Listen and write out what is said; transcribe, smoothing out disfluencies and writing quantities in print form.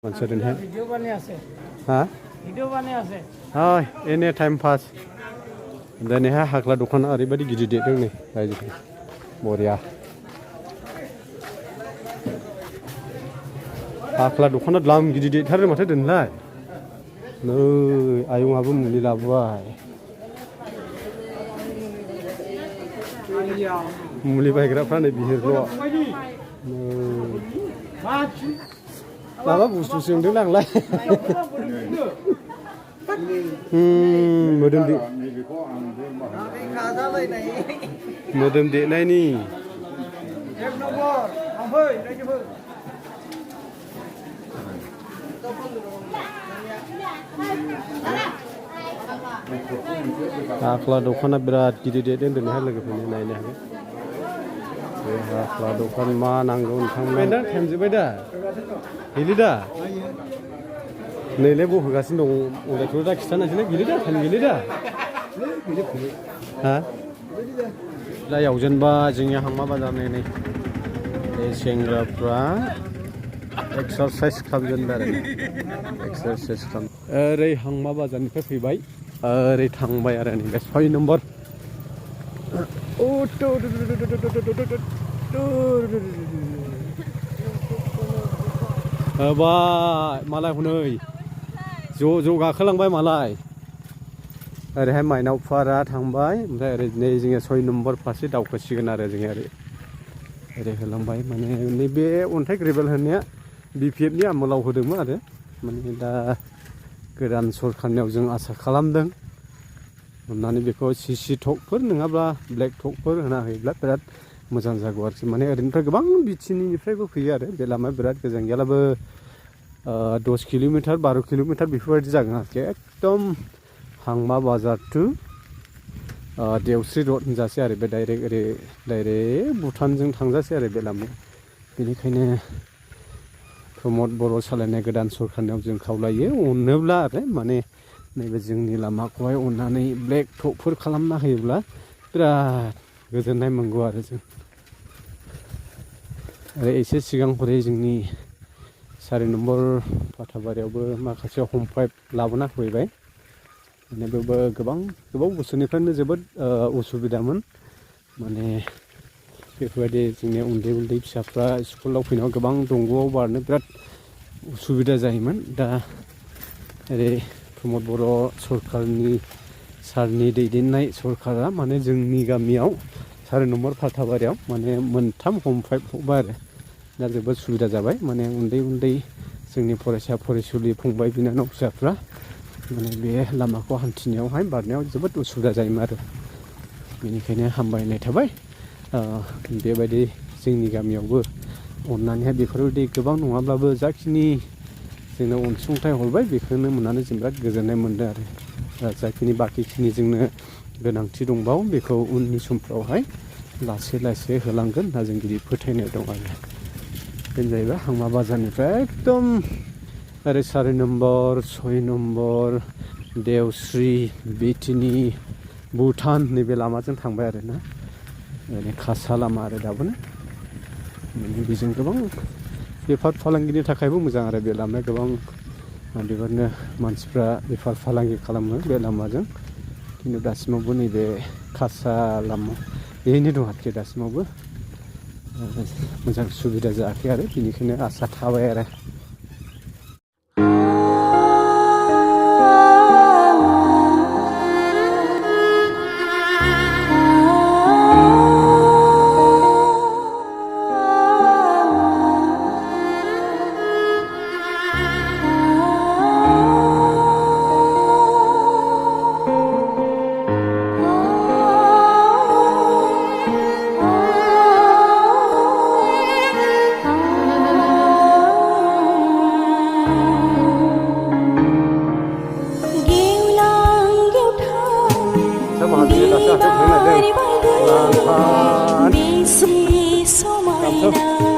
मानसिफोरजोंहाय video बानाय আছে हा भिडिअ बानाय আছে हाय एने टाइम पास दिनैहाय हाग्ला दखाना ओरैबायदि गिदिर देरदों नै रायजोफोर बरिया हाग्ला दखाना द्लाम गिदिर देरथारो माथो दिनैलाय नै आयंआबो मुलि लाबोबाय मुलि बायग्राफ्रा नै बिहिरल' माबा बुस्थु सोंदों नांलाय मोदोम देनायनि हाख्ला दखाना बिराद गिदिर देरदों दिनैहाय लोगोफोरनि नायनो हागोन बे हाख्ला दखान मा नांगौ नोंथांमोन दा टाइम जोब्बाय दा गैले दा नैलाय बहोगासिनो दं अदायखौल' दा खिथानोसैलाय गैले दा टाइम गैले दा हा दा यावजेनबा जोंनि हांमा बाजार नै बे सेंग्राफ्रा एक्सारसाइज खालामजेनबाय आरो एक्सारसाइज खालाम ओरै हांमा बाजारनिफ्राय फैबाय ओरै थांबाय आरो नैबे 6 नम्बर बाय मालाय हनै ज' गाखोलांबाय मालाय ओरैहाय माइनावफारा थांबाय ओमफ्राय ओरै नै जोङो 6 नम्बर फारसे दावखोसिगोन आरो जोङो ओरै होलांबाय माने नैबे अन्थाइ ग्रेभेल होनाया BPFनि आमोलाव होदोंमोन आरो माने दा गोदान सरखारनियाव जों आसा खालामदों अननानै बेखौ CC टकफोर नङाब्ला ब्लेक टकफोर होना होयोब्ला बिराद मोजां जागौ आरोखि माने ओरैनिफ्राय गोबां बिथिंनिफ्रायबो फैयो आरो बे लामाया बिराद गोजान गैयालाबो 10 किल'मिटार 12 किल'मिटार बेफोरबायदि जागोन आरोखि एकदम हांमा बाजार टु देवस्रि रड होनजासै आरो बे डाइरेक्ट भुटानजों थांजासै आरो बे लामाया बेनिखायनो प्रमद बर' सालायनाय गोदान सरखारनियाव जों खावलायो अनोब्ला आरो माने नैबे जोंनि लामाखौहाय अननानै ब्लेक टकफोर खालामना होयोब्ला बिराद गोजोननाय मोनगौ आरो जों आरो एसे सिगां हरै जोंनि 4 नम्बर फाथाबारियावबो माखासे हम पाइप लाबोना होफैबाय माने बेवबो गोबाव बोसोरनिफ्रायनो जोबोद उसुबिदामोन माने बेफोरबायदि जोंनि उन्दै फिसाफ्रा स्कुलाव फैनायाव गोबां दंग'आव बारनो बिराद उसुबिदा जायोमोन दा ओरै प्रमद बर' सरखारनि सारनि दैदेननाय सरखारा माने जोंनि गामियाव 4 नम्बर फाथाबारियाव माने 3 हम पाइप हरबाय आरो दा जोबोद सुबिदा जाबाय माने उन्दै जोंनि फरायसा फरायसुलि फंबाय बिनानाव फिसाफ्रा माने बे लामाखौ हान्थिनायावहाय बारनायाव जोबोद उसुबिदा जायोमोन आरो बेनिखायनो हामबायनाय थाबाय बेबायदि जोंनि गामियावबो अननानैहाय बेफोरबायदि गोबां नङाब्लाबो जाखिनि जोंनो अनसुंथाइ हरबाय बेखौनो मोननानै जों बिराद गोजोननाय मोनदों आरो जाखिनि बाखिखिनि जोंनो गोनांथि दंबावो बेखौ उननि समफ्रावहाय लासै होलांगोन होनना जों गिदिर फोथायनाय दं आरो बेनो जाहैबाय हांमा बाजारनिफ्राय एकदम ओरै 4 नम्बर 6 नम्बर देवस्रि बिटिनि भुटान नैबे लामाजों थांबाय आरो ना ओरै खासा लामा आरो दाबोनो बेजों गोबां बेफार फालांगिनि थाखायबो मोजां आरो बे लामाया गोबां बेबायदिनो मानसिफ्रा बेफार फालांगि खालामो बे लामाजों खिन्थु दासिमावबो नैबे खासा लामा बेनो दं आरोखि दासिमावबो मोजां सुबिदा जायाखै आरो बेनिखायनो आसा थाबाय आरो Sampai